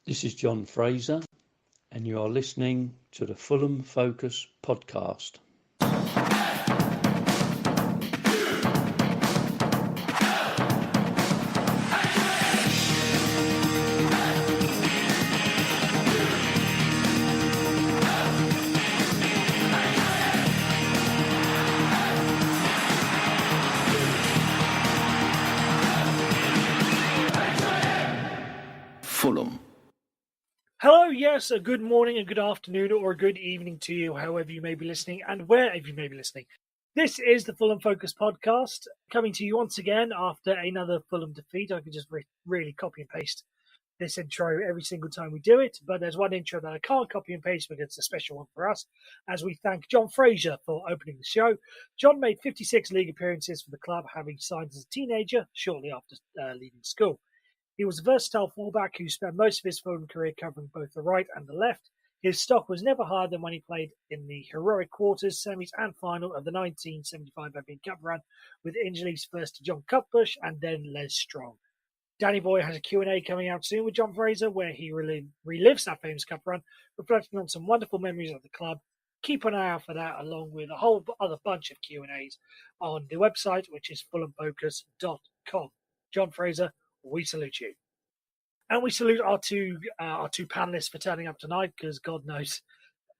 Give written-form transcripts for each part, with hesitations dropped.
This is John Fraser, and you are listening to the Fulham Focussed podcast. Fulham. Hello, yes, a good morning, a good afternoon, or a good evening to you, however you may be listening and wherever you may be listening. This is the Fulham Focussed podcast, coming to you once again after another Fulham defeat. I could just really copy and paste this intro every single time we do it, but there's one intro that I can't copy and paste because it's a special one for us, as we thank John Fraser for opening the show. John made 56 league appearances for the club, having signed as a teenager shortly after leaving school. He was a versatile fullback who spent most of his Fulham career covering both the right and the left. His stock was never higher than when he played in the heroic quarters, semis and final of the 1975 FA Cup run with injuries first to John Cutbush and then Les Strong. Danny Boy has a Q&A coming out soon with John Fraser where he relives that famous Cup run, reflecting on some wonderful memories of the club. Keep an eye out for that, along with a whole other bunch of Q&As on the website, which is fulhamfocus.com. John Fraser, we salute you. And we salute our two panelists for turning up tonight, because God knows,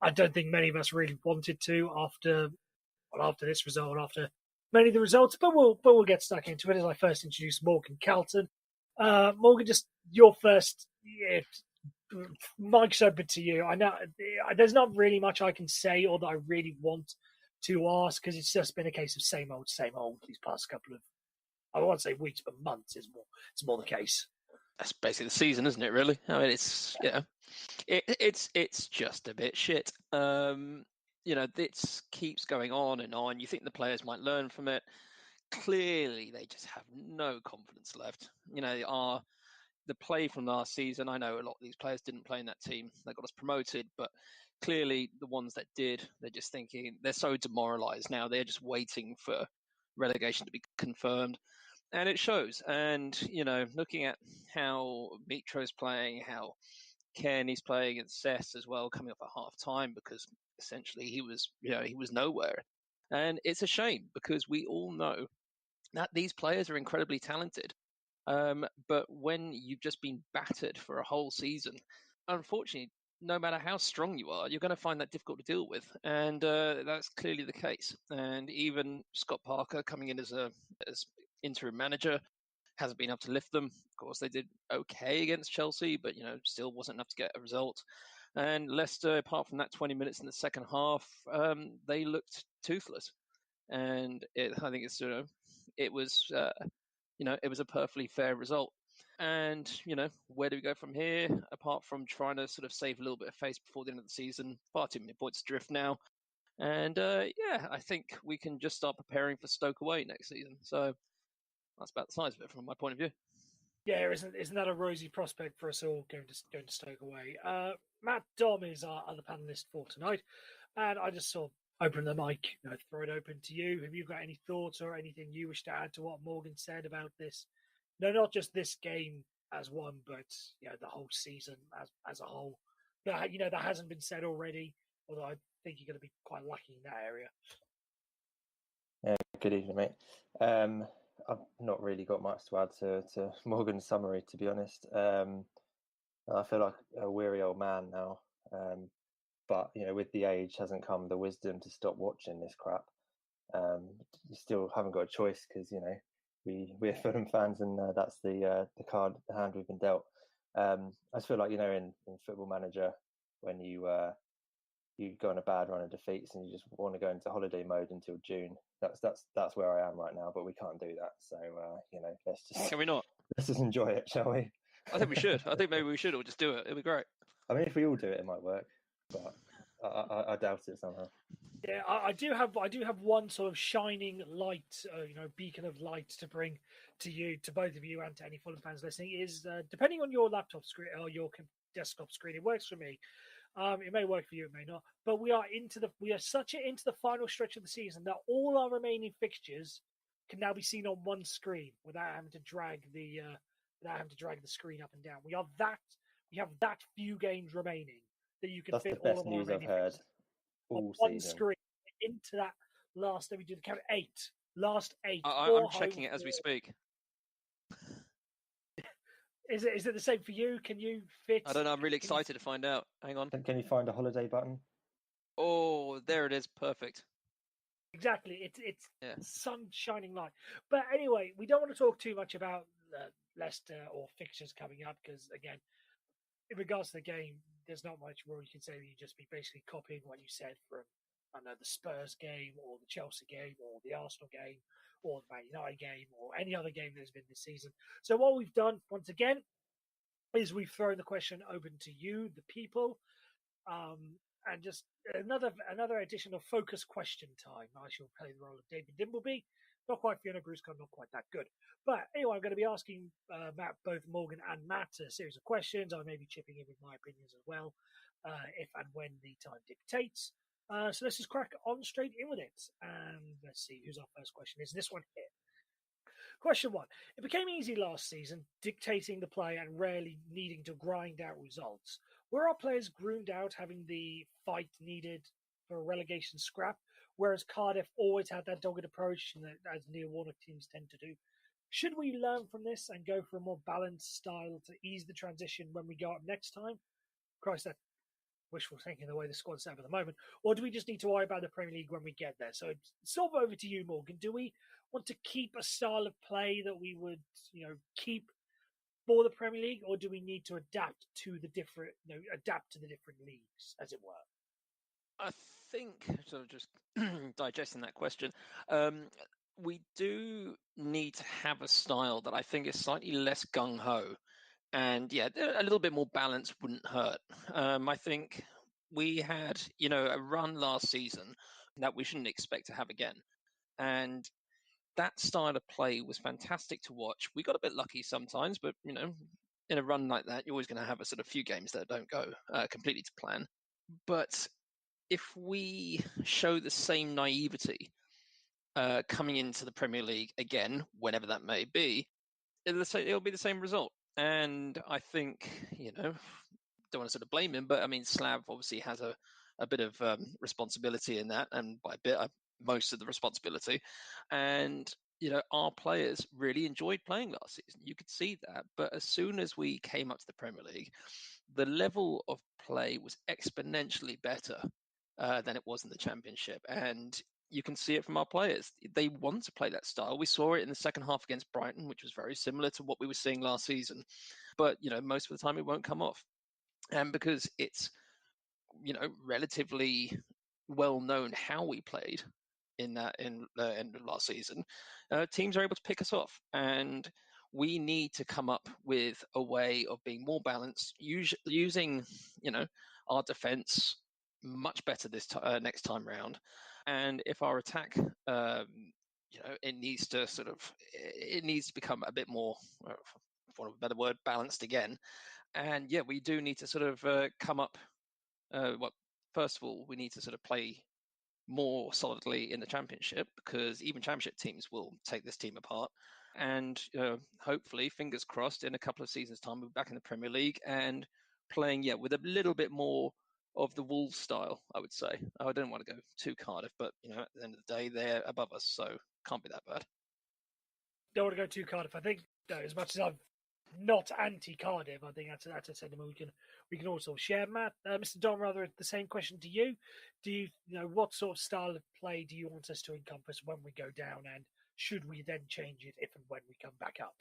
I don't think many of us really wanted to after this result, after many of the results, but we'll get stuck into it as I first introduce Morgan Calton. Morgan, just your first, mic's open to you. I know there's not really much I can say or that I really want to ask, because it's just been a case of same old these past couple of, I won't say weeks, but months is more the case. That's basically the season, isn't it? Really? I mean, it's it's just a bit shit. This keeps going on and on. You think the players might learn from it. Clearly, they just have no confidence left. The play from last season. I know a lot of these players didn't play in that team. They got us promoted, but clearly the ones that did, they're just thinking they're so demoralised now. They're just waiting for relegation to be confirmed. And it shows. And, looking at how Mitro's playing, how Kenny's playing, and Cess as well, coming up at half time, because essentially he was nowhere. And it's a shame, because we all know that these players are incredibly talented. But when you've just been battered for a whole season, unfortunately, no matter how strong you are, you're going to find that difficult to deal with. And that's clearly the case. And even Scott Parker coming in as interim manager hasn't been able to lift them. Of course, they did okay against Chelsea, but still wasn't enough to get a result. And Leicester, apart from that 20 minutes in the second half, they looked toothless. And I think it was a perfectly fair result. And where do we go from here? Apart from trying to sort of save a little bit of face before the end of the season, far too many points adrift now. And I think we can just start preparing for Stoke away next season. So that's about the size of it from my point of view. Yeah, isn't that a rosy prospect for us all going to Stoke away? Matt Domm is our other panelist for tonight, and I just sort of open the mic, throw it open to you. Have you got any thoughts or anything you wish to add to what Morgan said about this? No, not just this game as one, but the whole season as a whole. That hasn't been said already, although I think you're going to be quite lucky in that area. Yeah, good evening, mate. I've not really got much to add to Morgan's summary, to be honest. I feel like a weary old man now. But, with the age hasn't come the wisdom to stop watching this crap. You still haven't got a choice because, we're Fulham fans and that's the hand we've been dealt. I just feel like, in Football Manager, when you go on a bad run of defeats and you just want to go into holiday mode until June. That's where I am right now, but we can't do that. So Can we not? Let's just enjoy it, shall we? I think we should. I think maybe we should all just do it. It'd be great. I mean, if we all do it, it might work, but I doubt it somehow. Yeah, I do have one sort of shining light, beacon of light to bring to you, to both of you, and to any Fulham fans listening. Is depending on your laptop screen or your desktop screen, it works for me. It may work for you, it may not. But we are into the final stretch of the season that all our remaining fixtures can now be seen on one screen without having to drag the screen up and down. We you have that few games remaining that you can That's fit the all best of our news I've remaining heard fixtures on all one season. screen into that last. Let me do the count. 8. Last 8. I'm checking it as we speak. Is it the same for you? Can you fit? I don't know. I'm really excited to find out. Hang on. Can you find a holiday button? Oh, there it is. Perfect. Exactly. It's sun shining light. But anyway, we don't want to talk too much about Leicester or fixtures coming up because, again, in regards to the game, there's not much more you can say. You just be basically copying what you said from, I don't know, the Spurs game or the Chelsea game or the Arsenal game or the Man United game or any other game there's been this season. So what we've done, once again, is we've thrown the question open to you, the people, and just another edition of focus question time. I shall play the role of David Dimbleby. Not quite Fiona Brusco, not quite that good. But anyway, I'm going to be asking both Morgan and Matt a series of questions. I may be chipping in with my opinions as well, if and when the time dictates. So let's just crack on straight in with it. And let's see who's our first question. Is this one here? Question 1. It became easy last season, dictating the play and rarely needing to grind out results. Were our players groomed out having the fight needed for a relegation scrap, whereas Cardiff always had that dogged approach, as Neil Warnock teams tend to do? Should we learn from this and go for a more balanced style to ease the transition when we go up next time? Christ, that wishful thinking the way the squad's set up at the moment. Or do we just need to worry about the Premier League when we get there? So it's sort of over to you, Morgan. Do we want to keep a style of play that we would, keep for the Premier League, or do we need to adapt to the different leagues, as it were? I think, sort of just digesting that question, we do need to have a style that I think is slightly less gung-ho. And yeah, a little bit more balance wouldn't hurt. I think we had, a run last season that we shouldn't expect to have again. And that style of play was fantastic to watch. We got a bit lucky sometimes, but, in a run like that, you're always going to have a sort of few games that don't go completely to plan. But if we show the same naivety coming into the Premier League again, whenever that may be, it'll be the same result. And I think, don't want to sort of blame him, but I mean, Slav obviously has a bit of responsibility in that, and by a bit, most of the responsibility. And, our players really enjoyed playing last season. You could see that. But as soon as we came up to the Premier League, the level of play was exponentially better than it was in the Championship. And you can see it from our players. They want to play that style. We saw it in the second half against Brighton, which was very similar to what we were seeing last season. But, most of the time it won't come off. And because it's, relatively well known how we played in the end of last season, teams are able to pick us off. And we need to come up with a way of being more balanced, using, our defense much better this next time round. And if our attack, it needs to become a bit more, for want of a better word, balanced again. And yeah, we do need to sort of come up. First of all, we need to sort of play more solidly in the Championship, because even Championship teams will take this team apart. And hopefully, fingers crossed, in a couple of seasons' time, we'll be back in the Premier League and playing, with a little bit more of the Wolves style, I would say. I don't want to go too Cardiff, but at the end of the day, they're above us, so can't be that bad. Don't want to go too Cardiff. I think, as much as I'm not anti-Cardiff, I think that's a sentiment we can also share. Matt, Mr. Domm, rather the same question to you. Do you what sort of style of play do you want us to encompass when we go down, and should we then change it if and when we come back up?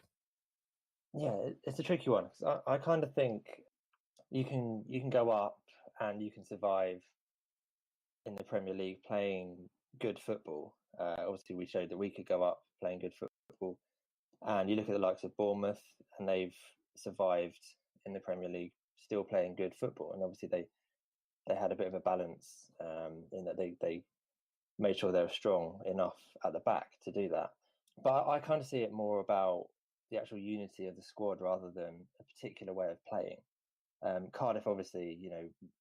Yeah, it's a tricky one, because I kind of think you can go up and you can survive in the Premier League playing good football. Obviously, we showed that we could go up playing good football. And you look at the likes of Bournemouth, and they've survived in the Premier League still playing good football. And obviously they had a bit of a balance in that they made sure they were strong enough at the back to do that. But I kind of see it more about the actual unity of the squad rather than a particular way of playing. Cardiff, obviously,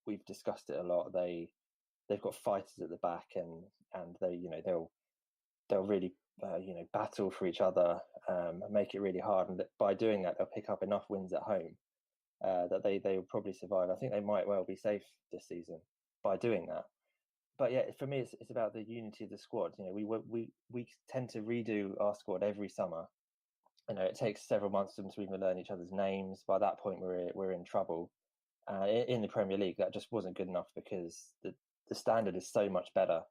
we've discussed it a lot. They've got fighters at the back, and they, they'll really battle for each other and make it really hard. And by doing that, they'll pick up enough wins at home that they will probably survive. I think they might well be safe this season by doing that. But yeah, for me, it's about the unity of the squad. We tend to redo our squad every summer. It takes several months for them to even learn each other's names. By that point, we're in trouble. In the Premier League, that just wasn't good enough because the standard is so much better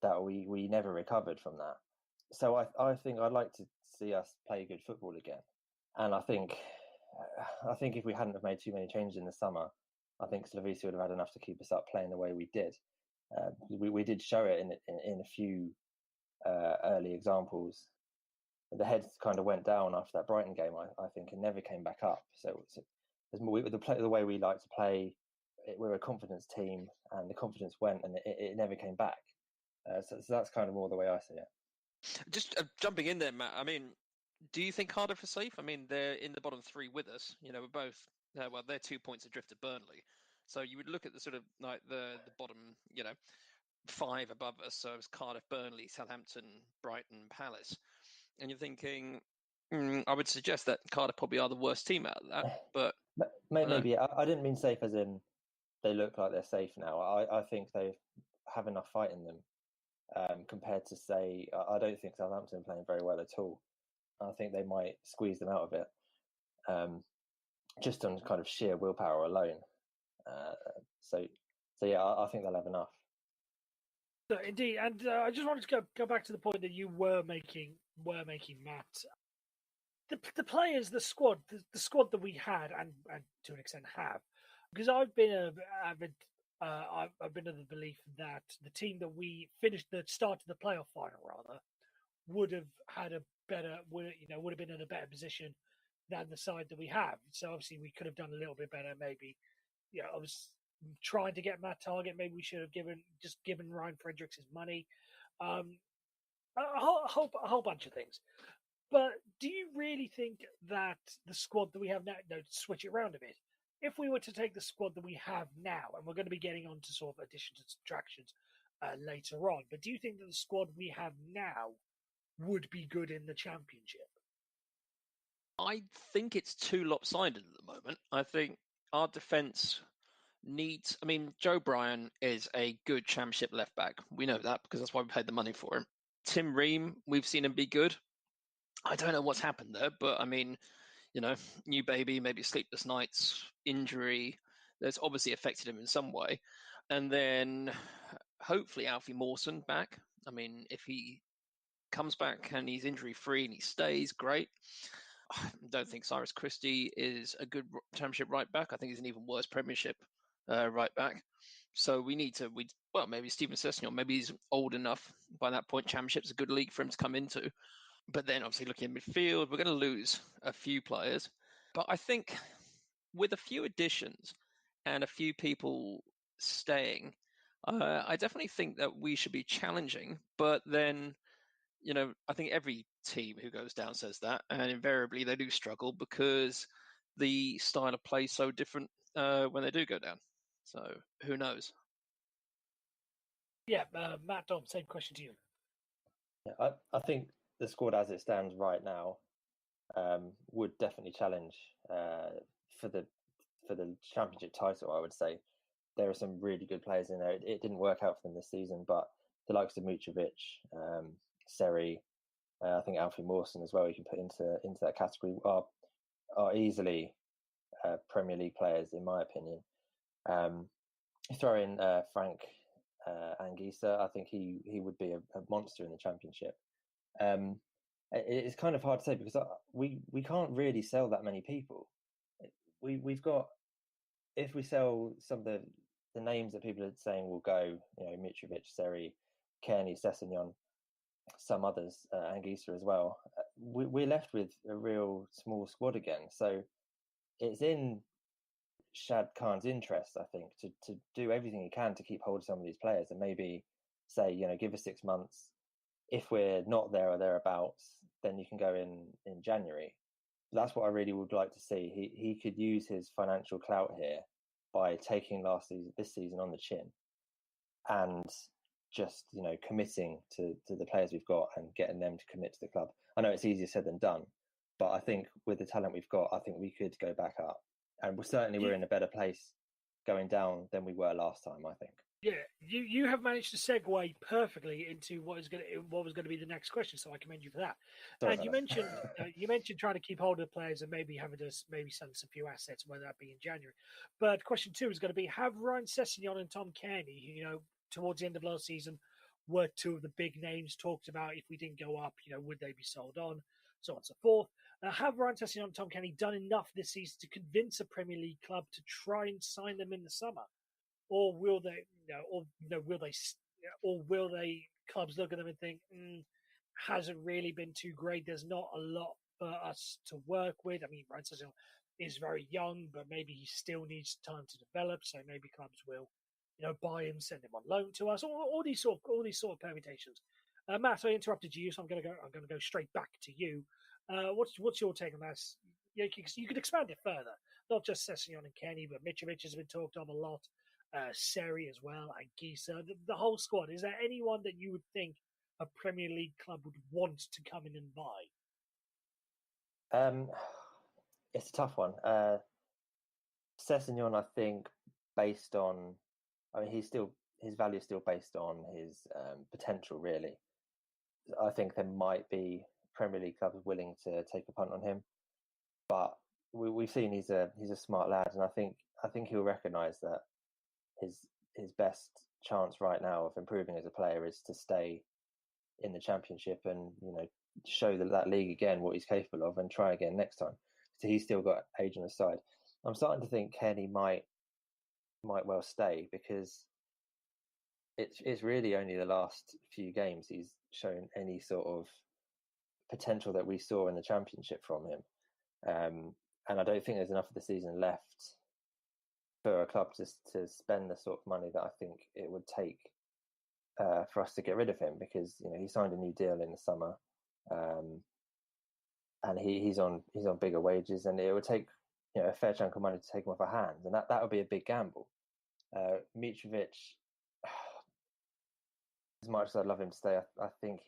that we never recovered from that. So I think I'd like to see us play good football again. And I think if we hadn't have made too many changes in the summer, I think Slavisa would have had enough to keep us up playing the way we did. We did show it in a few early examples. The heads kind of went down after that Brighton game, I think, and never came back up. So the way we like to play, we're a confidence team, and the confidence went, and it never came back. So that's kind of more the way I see it. Just jumping in there, Matt. I mean, do you think Cardiff are safe? I mean, they're in the bottom three with us. We're both they're 2 points adrift of Burnley. So you would look at the sort of like the bottom, 5 above us. So it's Cardiff, Burnley, Southampton, Brighton, Palace, and you're thinking, I would suggest that Cardiff probably are the worst team out of that. But maybe I didn't mean safe as in they look like they're safe now. I think they have enough fight in them compared to, say, I don't think Southampton are playing very well at all. I think they might squeeze them out of it, just on kind of sheer willpower alone. So yeah, I think they'll have enough. So, indeed, and I just wanted to go back to the point that you were making, Matt. The players, the squad that we had, and to an extent have, because I've been of the belief that the team that we finished the start of the playoff final rather would have had would have been in a better position than the side that we have. So obviously we could have done a little bit better. Maybe, I was trying to get Matt Target. Maybe we should have given Ryan Fredericks his money. A whole bunch of things. But do you really think that the squad that we have now, to switch it around a bit, if we were to take the squad that we have now, and we're going to be getting on to sort of additions and subtractions later on, but do you think that the squad we have now would be good in the Championship? I think it's too lopsided at the moment. I think our defence needs. I mean, Joe Bryan is a good Championship left back. We know that because that's why we paid the money for him. Tim Ream, we've seen him be good. I don't know what's happened there, but I mean, new baby, maybe sleepless nights, injury. That's obviously affected him in some way. And then hopefully Alfie Mawson back. I mean, if he comes back and he's injury free and he stays, great. I don't think Cyrus Christie is a good Championship right back. I think he's an even worse Premiership right back. So we need to, maybe Stephen Sessegnon, maybe he's old enough by that point. Championship's a good league for him to come into. But then obviously looking at midfield, we're going to lose a few players. But I think with a few additions and a few people staying, I definitely think that we should be challenging. But then, I think every team who goes down says that, and invariably they do struggle because the style of play is so different when they do go down. So who knows? Yeah, Matt Domm, same question to you. Yeah, I think the squad as it stands right now would definitely challenge for the Championship title. I would say there are some really good players in there. It didn't work out for them this season, but the likes of Mitrovic, Seri, I think Alfie Mawson as well, you can put into that category, are easily Premier League players in my opinion. Throw in Frank Anguissa, I think he would be a monster in the Championship. It's kind of hard to say because we can't really sell that many people. We've got, if we sell some of the names that people are saying will go, Mitrovic, Seri, Kearney, Sessegnon, some others, Anguissa as well, we're left with a real small squad again. So it's in Shad Khan's interest, I think, to do everything he can to keep hold of some of these players and maybe say, give us 6 months. If we're not there or thereabouts, then you can go in January. That's what I really would like to see. He could use his financial clout here by taking this season on the chin and just, committing to the players we've got and getting them to commit to the club. I know it's easier said than done, but I think with the talent we've got, I think we could go back up. and we're in a better place going down than we were last time, I think. Yeah, you have managed to segue perfectly into what was going to be the next question, so I commend you for that. Sorry and you mentioned trying to keep hold of the players and maybe having to sell some few assets, whether that be in January. But question 2 is going to be: have Ryan Sessegnon and Tom Cairney, who, towards the end of last season, were 2 of the big names talked about. If we didn't go up, would they be sold on, so on and so forth? Have Ryan Sessegnon and Tom Cairney done enough this season to convince a Premier League club to try and sign them in the summer? Or will they, will they clubs look at them and think, hasn't really been too great. There's not a lot for us to work with. I mean, Ryan Sessegnon is very young, but maybe he still needs time to develop. So maybe clubs will, buy him, send him on loan to us, all these sort of permutations. Matt, I interrupted you, so I'm going to go straight back to you. What's your take on this? You could expand it further, not just Sessegnon and Kenny, but Mitrovic has been talked of a lot. Seri as well, and Gisa, the whole squad. Is there anyone that you would think a Premier League club would want to come in and buy? It's a tough one. Sessegnon, I think, his value is still based on his potential, really. I think there might be Premier League clubs willing to take a punt on him, but we've seen he's a smart lad, and I think he'll recognise that his best chance right now of improving as a player is to stay in the Championship and show that league again what he's capable of and try again next time. So he's still got age on his side. I'm starting to think Kenny might well stay, because it's really only the last few games he's shown any sort of potential that we saw in the Championship from him, and I don't think there's enough of the season left for a club to spend the sort of money that I think it would take for us to get rid of him, because he signed a new deal in the summer, and he's on bigger wages, and it would take a fair chunk of money to take him off our hands, and that would be a big gamble. Mitrovic, as much as I'd love him to stay, I think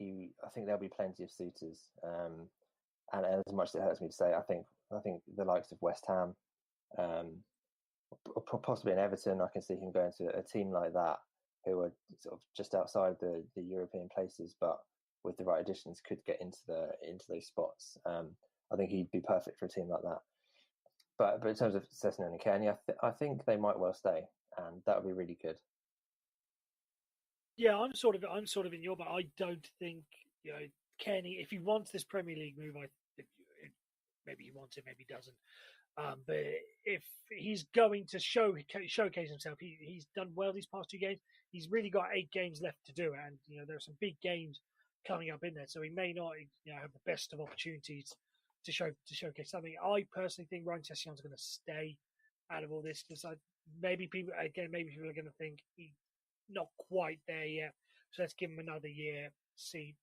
there'll be plenty of suitors, and as much as it hurts me to say, I think the likes of West Ham, possibly in Everton, I can see him going to a team like that, who are sort of just outside the European places, but with the right additions could get into those spots. I think he'd be perfect for a team like that. But in terms of Sessegnon and Kenny, I think they might well stay, and that would be really good. Yeah, I'm sort of in your, but I don't think Kenny, if he wants this Premier League move, maybe he wants it, maybe he doesn't. But if he's going to showcase himself, he's done well these past 2 games. He's really got 8 games left to do, and there are some big games coming up in there. So he may not have the best of opportunities to showcase something. I personally think Ryan Sessegnon's going to stay out of all this, because maybe people are going to think he's not quite there yet. So let's give him another year, see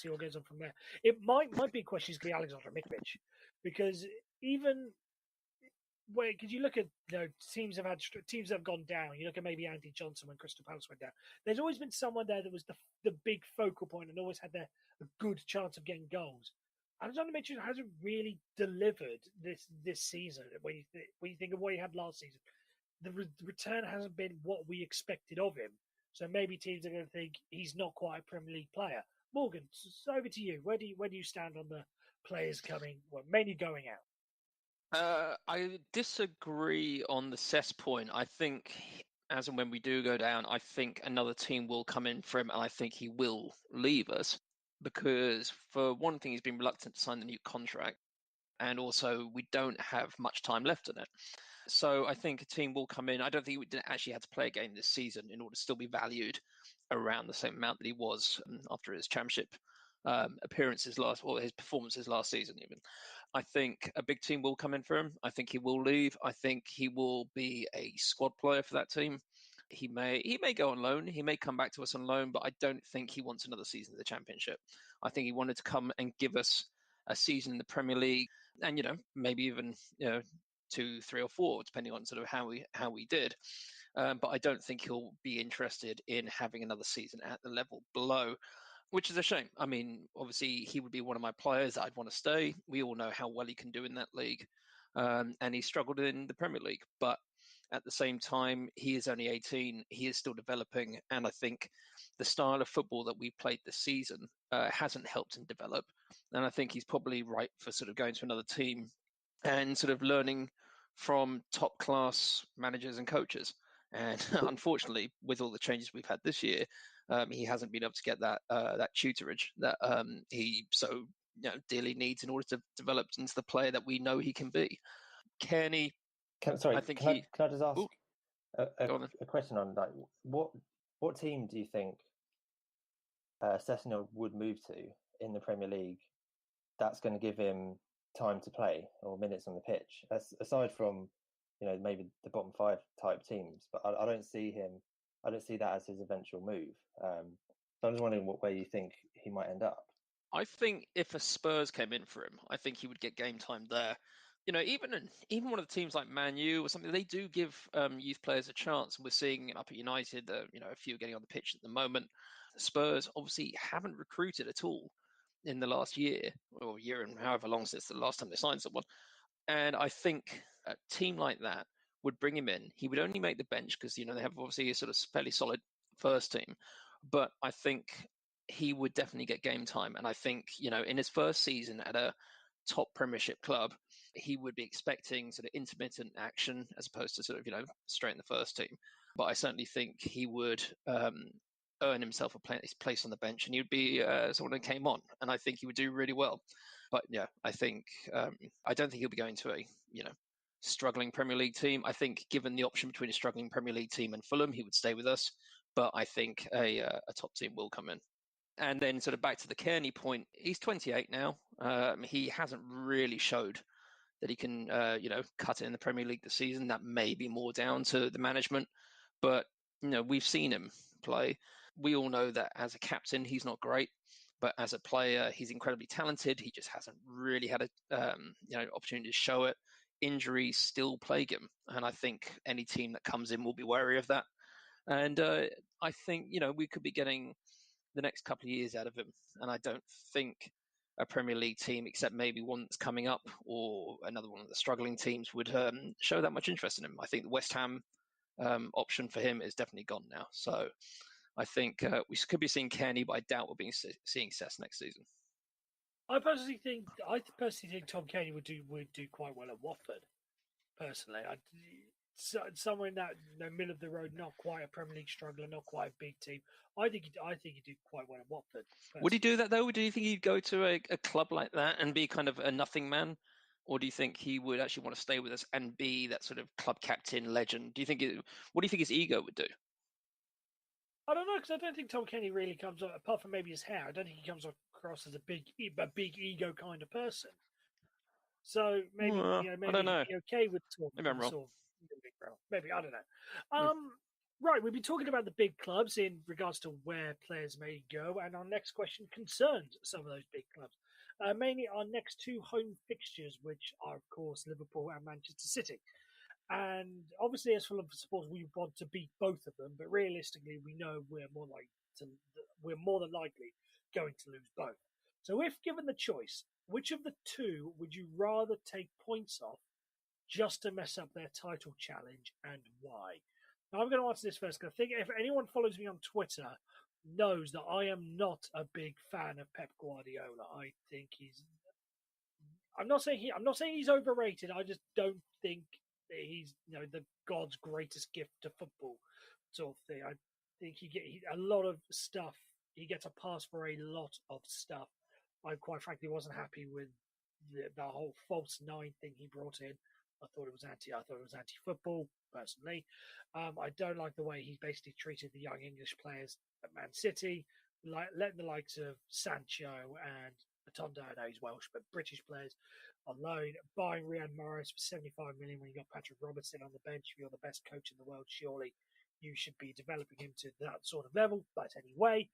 what goes on from there. It might be a question is going to be Alexander Mitrovic, because even because you look at teams that have gone down. You look at maybe Andy Johnson when Crystal Palace went down. There's always been someone there that was the big focal point and always had a good chance of getting goals. Alexander Mitrovic hasn't really delivered this season. When you think of what he had last season, the return hasn't been what we expected of him. So maybe teams are going to think he's not quite a Premier League player. Morgan, it's over to you. Where do you stand on the players coming, mainly going out? I disagree on the Cess point. I think as and when we do go down, I think another team will come in for him, and I think he will leave us, because for one thing, he's been reluctant to sign the new contract, and also we don't have much time left in it. So I think a team will come in. I don't think we didn't actually have to play a game this season in order to still be valued around the same amount that he was after his Championship appearances his performances last season even. I think a big team will come in for him. I think he will leave. I think he will be a squad player for that team. He may go on loan. He may come back to us on loan, but I don't think he wants another season of the Championship. I think he wanted to come and give us a season in the Premier League, and maybe even 2, 3, or 4, depending on sort of how we did. But I don't think he'll be interested in having another season at the level below, which is a shame. I mean, obviously, he would be one of my players that I'd want to stay. We all know how well he can do in that league. and he struggled in the Premier League. But at the same time, he is only 18. He is still developing, and I think the style of football that we played this season hasn't helped him develop. And I think he's probably right for sort of going to another team and sort of learning from top class managers and coaches. And unfortunately, with all the changes we've had this year, he hasn't been able to get that tutorage that he so dearly needs in order to develop into the player that we know he can be. Kearney, Can I just ask a question on like what team do you think Sessegnon would move to in the Premier League that's going to give him time to play or minutes on the pitch? Aside from maybe the bottom 5 type teams, but I don't see that as his eventual move. So I'm just wondering where you think he might end up. I think if a Spurs came in for him, I think he would get game time there. Even one of the teams like Man U or something, they do give youth players a chance. And we're seeing up at United, a few getting on the pitch at the moment. Spurs obviously haven't recruited at all in the last year or year and however long since the last time they signed someone. And I think a team like that would bring him in. He would only make the bench because they have obviously a sort of fairly solid first team. But I think he would definitely get game time. And I think, in his first season at a top Premiership club, he would be expecting sort of intermittent action as opposed to sort of, straight in the first team. But I certainly think he would earn himself a place on the bench, and he would be someone who came on. And I think he would do really well. But yeah, I think I don't think he'll be going to a struggling Premier League team. I think given the option between a struggling Premier League team and Fulham, he would stay with us. But I think a top team will come in. And then sort of back to the Kearney point, he's 28 now. He hasn't really showed that he can, cut it in the Premier League this season. That may be more down to the management. But, we've seen him play. We all know that as a captain, he's not great. But as a player, he's incredibly talented. He just hasn't really had a opportunity to show it. Injuries still plague him. And I think any team that comes in will be wary of that. And I think, we could be getting the next couple of years out of him. And I don't think a Premier League team, except maybe one that's coming up or another one of the struggling teams, would show that much interest in him. I think the West Ham option for him is definitely gone now. So I think we could be seeing Kearney, but I doubt we'll be seeing Sess next season. I personally think Tom Kearney would do quite well at Watford. Personally, somewhere in that middle of the road, not quite a Premier League struggler, not quite a big team. I think he'd do quite well at Watford. Personally. Would he do that though? Do you think he'd go to a club like that and be kind of a nothing man, or do you think he would actually want to stay with us and be that sort of club captain legend? What do you think his ego would do? I don't know, because I don't think Tom Kearney really comes up, apart from maybe his hair. I don't think he comes across as a big ego kind of person. So maybe maybe I don't know. He'd be okay with talking. Maybe I'm wrong. Sort of, maybe I don't know. Right, we've been talking about the big clubs in regards to where players may go, and our next question concerns some of those big clubs. Mainly our next 2 home fixtures, which are of course Liverpool and Manchester City. And obviously, as Fulham supporters, we want to beat both of them. But realistically, we know we're more than likely going to lose both. So, if given the choice, which of the 2 would you rather take points off just to mess up their title challenge, and why? Now, I'm going to answer this first because I think if anyone follows me on Twitter knows that I am not a big fan of Pep Guardiola. I think I'm not saying he's overrated. I just don't think he's the God's greatest gift to football sort of thing. I think he a lot of stuff. He gets a pass for a lot of stuff. I quite frankly wasn't happy with the whole false 9 thing he brought in. I thought it was anti-football personally. I don't like the way he basically treated the young English players at Man City, letting the likes of Sancho and Atondo, I know he's Welsh, but British players on loan, buying Riyad Mahrez for 75 million when you got Patrick Robertson on the bench. If you're the best coach in the world, surely you should be developing him to that sort of level. But anyway,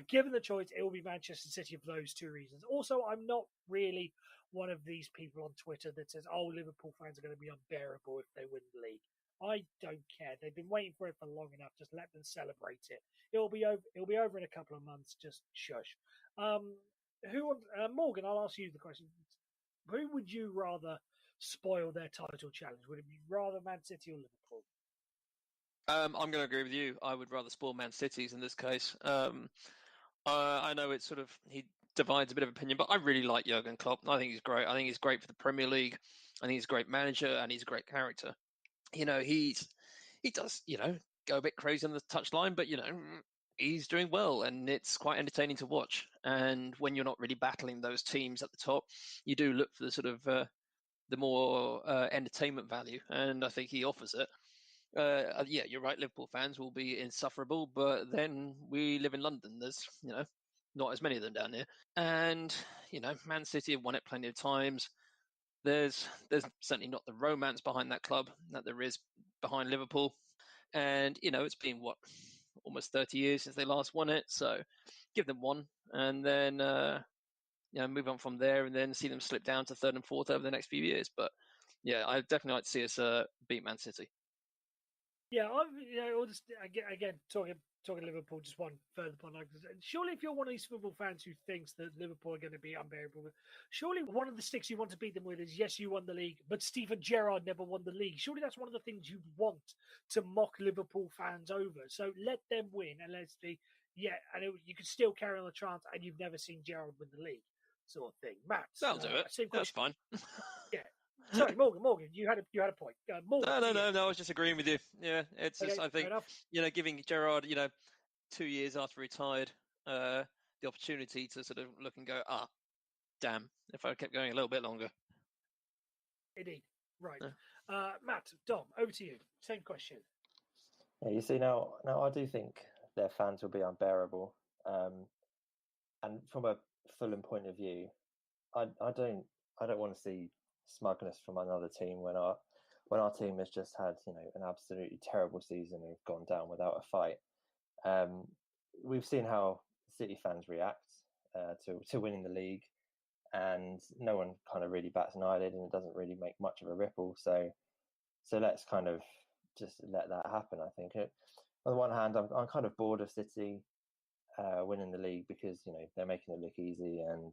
given the choice, it will be Manchester City for those 2 reasons. Also, I'm not really one of these people on Twitter that says, "Oh, Liverpool fans are going to be unbearable if they win the league." I don't care. They've been waiting for it for long enough. Just let them celebrate it. It'll be over in a couple of months. Just shush. Morgan, I'll ask you the question. Who would you rather spoil their title challenge? Would it be rather Man City or Liverpool? I'm going to agree with you. I would rather spoil Man City's in this case. I know it's sort of he divides a bit of opinion, but I really like Jurgen Klopp. I think he's great. I think he's great for the Premier League. I think he's a great manager and he's a great character. He does go a bit crazy on the touchline, but he's doing well and it's quite entertaining to watch. And when you're not really battling those teams at the top, you do look for the sort of the more entertainment value, and I think he offers it. Yeah, you're right. Liverpool fans will be insufferable, but then we live in London. There's not as many of them down here, and Man City have won it plenty of times. There's certainly not the romance behind that club that there is behind Liverpool, and it's been almost 30 years since they last won it. So give them one, and then move on from there, and then see them slip down to third and fourth over the next few years. But yeah, I definitely like to see us beat Man City. Yeah, again talking Liverpool. Just one further point. Surely, if you're one of these football fans who thinks that Liverpool are going to be unbearable, surely one of the sticks you want to beat them with is, yes, you won the league, but Steven Gerrard never won the league. Surely that's one of the things you'd want to mock Liverpool fans over. So let them win, and let's see. Yeah, and you could still carry on the chant, and you've never seen Gerrard win the league, sort of thing. Matt, That'll do it. Same That's question. fine. Yeah. Sorry, Morgan, you had a point. Morgan, No, I was just agreeing with you. Yeah, it's just, I think, giving Gerrard, 2 years after retired, the opportunity to sort of look and go, damn, if I kept going a little bit longer. Indeed. Right. Matt, Dom, over to you. Same question. Yeah, you see, now I do think their fans will be unbearable. And from a Fulham point of view, I don't want to see smugness from another team when our team has just had an absolutely terrible season and have gone down without a fight. We've seen how City fans react to winning the league, and no one kind of really bats an eyelid, and it doesn't really make much of a ripple. So let's kind of just let that happen. I think on the one hand, I'm kind of bored of City winning the league because they're making it look easy, and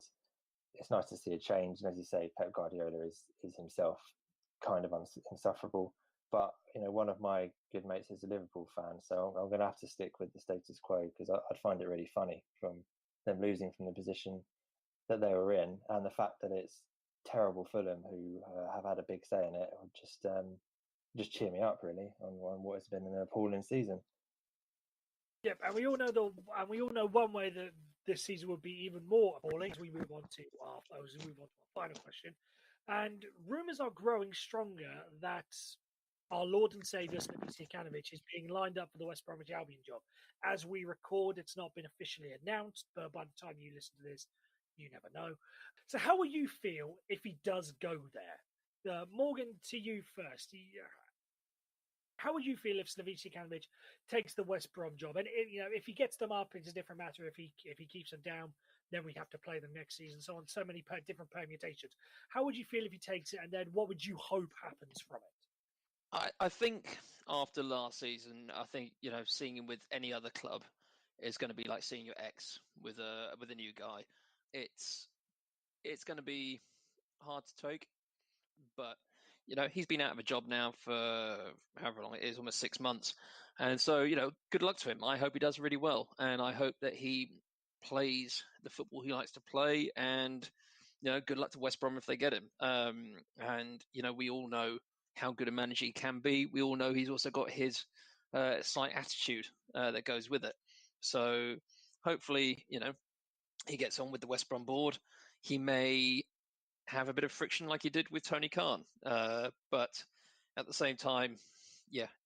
it's nice to see a change. And as you say, Pep Guardiola is himself kind of insufferable. But one of my good mates is a Liverpool fan, so I'm going to have to stick with the status quo because I'd find it really funny from them losing from the position that they were in, and the fact that it's terrible Fulham who have had a big say in it would just cheer me up really on what has been an appalling season. Yep, and we all know one way that this season would be even more appalling as we move on to our final question. And rumours are growing stronger that our Lord and Saviour Slavica Kanovic is being lined up for the West Bromwich Albion job. As we record, it's not been officially announced, but by the time you listen to this, you never know. So how will you feel if he does go there? Morgan, to you first. How would you feel if Slavica Kanovic takes the West Brom job? And if he gets them up, it's a different matter. If he keeps them down, then we have to play them next season. So on so many different permutations. How would you feel if he takes it? And then what would you hope happens from it? I think after last season, I think seeing him with any other club is going to be like seeing your ex with a new guy. It's going to be hard to take, but he's been out of a job now for however long it is, almost 6 months, and so good luck to him. I hope he does really well, and I hope that he plays the football he likes to play, and good luck to West Brom if they get him. And we all know how good a manager he can be. We all know he's also got his slight attitude that goes with it. So hopefully, he gets on with the West Brom board. He may have a bit of friction like he did with Tony Khan, but at the same time,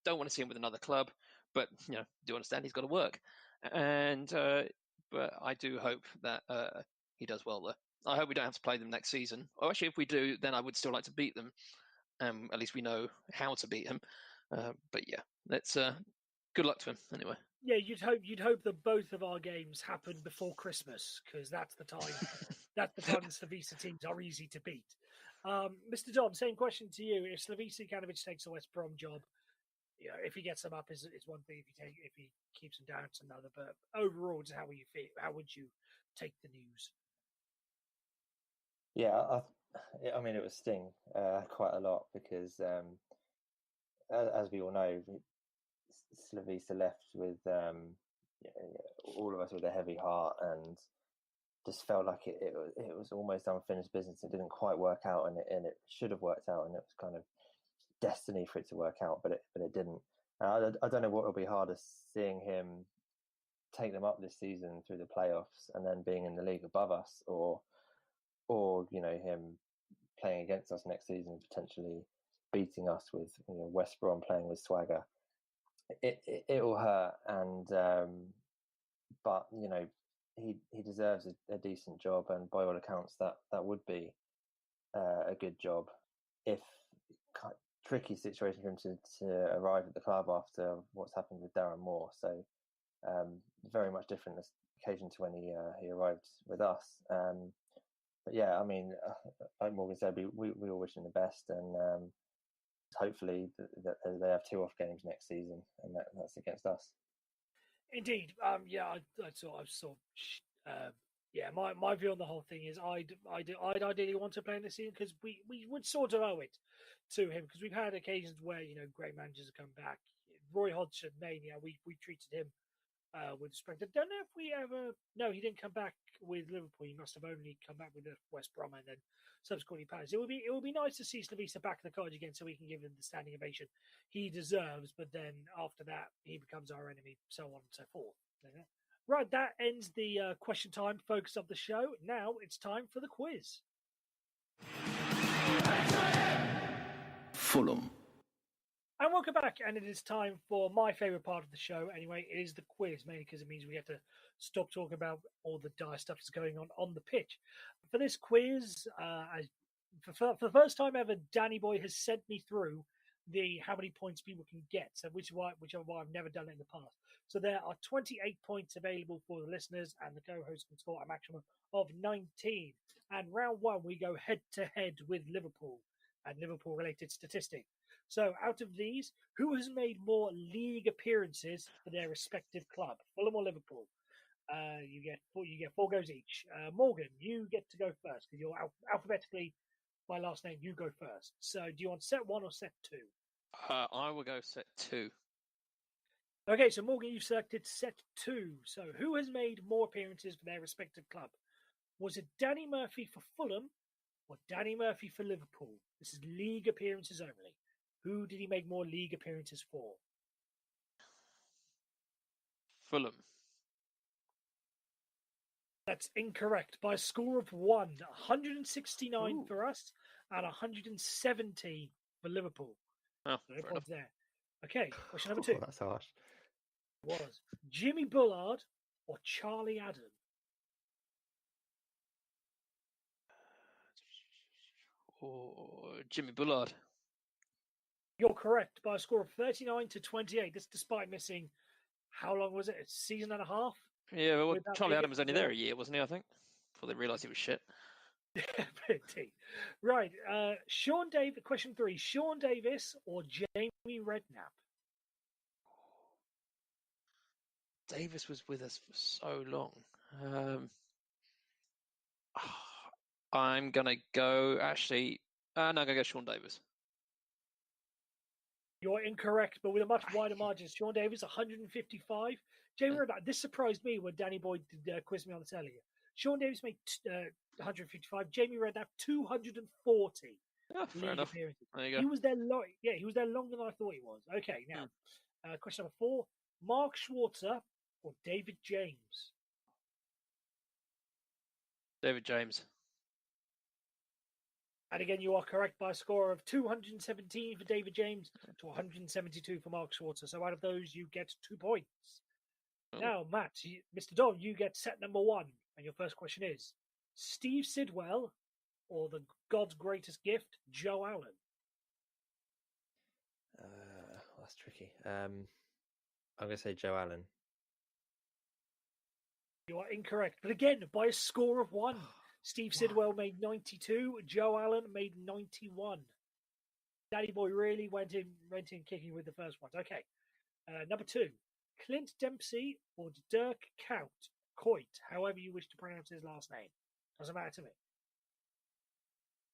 don't want to see him with another club. But do understand he's got to work, and but I do hope that he does well there. I hope we don't have to play them next season. Or actually, if we do, then I would still like to beat them. At least we know how to beat him. But yeah, let's good luck to him anyway. Yeah, you'd hope that both of our games happen before Christmas because that's the time. That's the time the Slavica teams are easy to beat. Mr. Domm, same question to you. If Slavica Kanovic takes a West Brom job, if he gets them up is one thing. If he keeps them down, it's another. But overall, how will you feel? How would you take the news? Yeah, I mean, it was sting quite a lot because, as we all know, Slavisa left with all of us with a heavy heart and just felt like it was almost unfinished business. It didn't quite work out, and it should have worked out, and it was kind of destiny for it to work out, but it didn't. I don't know what will be harder, seeing him take them up this season through the playoffs and then being in the league above us, or him playing against us next season, potentially beating us with West Brom playing with swagger. It will hurt, and but he deserves a decent job, and by all accounts that would be a good job. If tricky situation for him to arrive at the club after what's happened with Darren Moore, so very much different occasion to when he arrived with us. But yeah, I mean, like Morgan said, we all wish him the best, and hopefully that they have 2 off games next season, and that's against us. Indeed. Yeah, I saw. Yeah, my view on the whole thing is I'd ideally want to play in this season because we would sort of owe it to him, because we've had occasions where great managers have come back. Roy Hodgson, mania, we treated him with respect. I don't know if we ever. No, he didn't come back with Liverpool. He must have only come back with the West Brom and then subsequently Palace. It would be nice to see Slavisa back in the cards again, so we can give him the standing ovation he deserves. But then after that, he becomes our enemy, so on and so forth. Right, that ends the question time focus of the show. Now it's time for the quiz. Fulham. And welcome back, and it is time for my favourite part of the show. Anyway, it is the quiz, mainly because it means we get to stop talking about all the dire stuff that's going on the pitch. For this quiz, for the first time ever, Danny Boy has sent me through the how many points people can get, so which is why I've never done it in the past. So there are 28 points available for the listeners, and the co-host can score a maximum of 19. And round 1, we go head-to-head with Liverpool and Liverpool-related statistics. So out of these, who has made more league appearances for their respective club, Fulham or Liverpool? You get 4 goes each. Morgan, you get to go first because you're alphabetically by last name. You go first. So do you want set 1 or set 2? I will go set 2. Okay, so Morgan, you've selected set 2. So who has made more appearances for their respective club? Was it Danny Murphy for Fulham or Danny Murphy for Liverpool? This is league appearances only. Who did he make more league appearances for? Fulham. That's incorrect. By a score of 1, 169 Ooh. for us and 170 for Liverpool. Oh, No fair points enough. there. Okay, question number 2. That's harsh. Was Jimmy Bullard or Charlie Adam? Or Jimmy Bullard. You're correct by a score of 39 to 28. This despite missing, how long was it? A season and a half? Yeah, well, With that Charlie figure? Adam was only there a year, wasn't he, I think? Before they realised he was shit. Indeed. Right. Sean Davis, question 3. Sean Davis or Jamie Redknapp? Davis was with us for so long. I'm going to go, actually, no, I'm going to go Sean Davis. You're incorrect, but with a much wider margin. Sean Davis, 155. Jamie Redknapp, this surprised me when Danny Boyd quizzed me on this earlier. Sean Davis made 155. Jamie Redknapp, 240. Oh, fair enough. Appearances. There you go. He was there he was there longer than I thought he was. Okay, now, question number 4. Mark Schwarzer or David James? David James. And again, you are correct by a score of 217 for David James to 172 for Mark Schwarzer. So out of those, you get 2 points. Oh. Now, Matt, Mr. Domm, you get set number 1. And your first question is, Steve Sidwell or the God's greatest gift, Joe Allen? That's tricky. I'm going to say Joe Allen. You are incorrect. But again, by a score of 1. Steve Sidwell made 92. Joe Allen made 91. Danny Boy really went in kicking with the first ones. Okay. Number 2. Clint Dempsey or Dirk Coit, however you wish to pronounce his last name. Doesn't matter to me.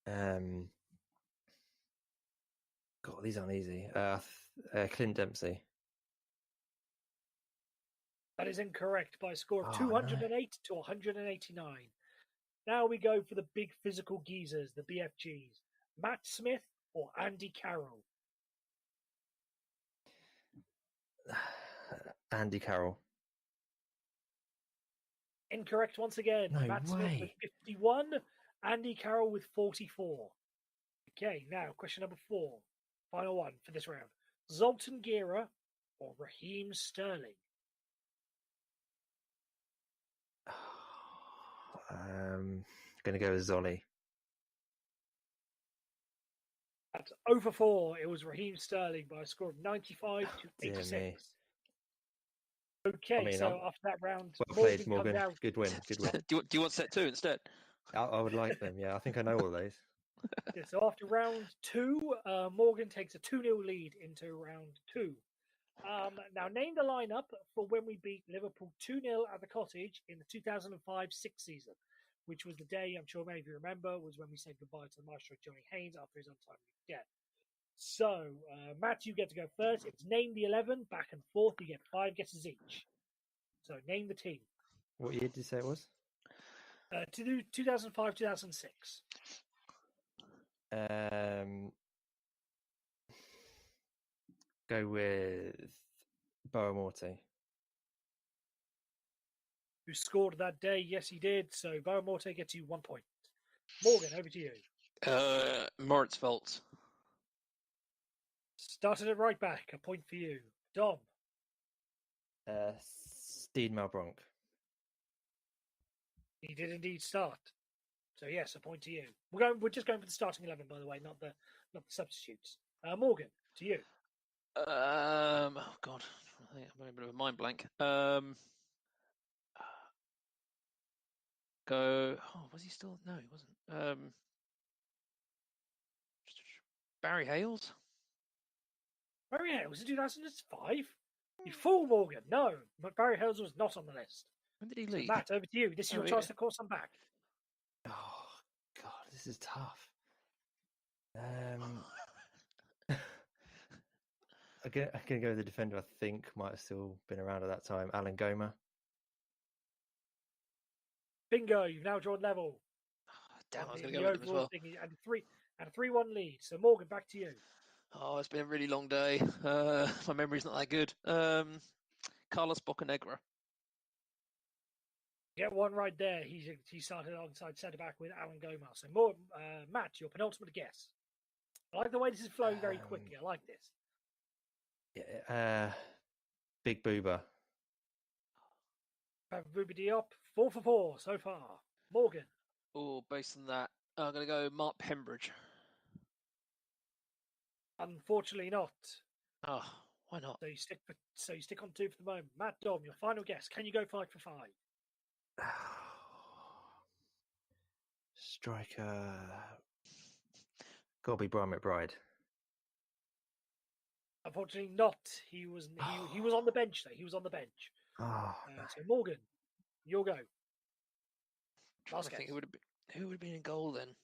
God, these aren't easy. Clint Dempsey. That is incorrect by a score of Oh, 208 to 189. Now we go for the big physical geezers, the BFGs. Matt Smith or Andy Carroll? Andy Carroll. Incorrect once again. No Matt Smith with way. 51, Andy Carroll with 44. Okay, now question number 4. Final one for this round. Zoltan Gera or Raheem Sterling? Gonna go with Zolly. At over 4, it was Raheem Sterling by a score of 95 to Dear 86. me. Okay, I mean, so after that round, well played, Morgan Morgan. comes out. Good win. Good win. Do you want set 2 instead? I would like them. Yeah, I think I know all those. Yeah, so after round 2, Morgan takes a 2-0 lead into round 2. Now, name the lineup for when we beat Liverpool 2-0 at the Cottage in the 2005-6 season, which was the day, I'm sure many of you remember, was when we said goodbye to the maestro Johnny Haynes after his untimely death. So, Matt, you get to go first. It's name the 11, back and forth. You get 5 guesses each. So, name the team. What year did you say it was? To do 2005-2006. Go with Boamorte. Who scored that day? Yes, he did. So, Boamorte gets you 1 point. Morgan, over to you. Moritz Volts. Started at right back. A point for you. Dom. Steed Malbronk. He did indeed start. So yes, a point to you. We're just going for the starting 11, by the way, not the substitutes. Morgan, to you. Oh God, I think I'm having a bit of a mind blank. Go. Oh, was he still? No, he wasn't. Barry Hales. Barry Hales in 2005. You fool, Morgan. No, but Barry Hales was not on the list. When did he So leave? Matt, over to you. This is your chance to call some back. Oh God, this is tough. I'm gonna go with the defender I think might have still been around at that time, Alan Goma. Bingo, you've now drawn level. Oh, damn, I was going the to go with him as well. Thing, and a 3-1 lead. So Morgan, back to you. Oh, it's been a really long day. My memory's not that good. Carlos Bocanegra. Get one right there. He started alongside centre back with Alan Goma. So Matt, your penultimate guess. I like the way this is flowing very quickly. I like this. Yeah, Big Booba. Booba Diop, 4 for 4 so far. Morgan. Oh, based on that, I'm going to go Mark Pembridge. Unfortunately not. Oh, why not? So you stick on 2 for the moment. Matt Domm, your final guess. Can you go 5 for 5? Striker. Gotta be Brian McBride. Unfortunately not. He was on the bench though. He was on the bench. Oh, So Morgan, you'll go. I think who would have been in goal then?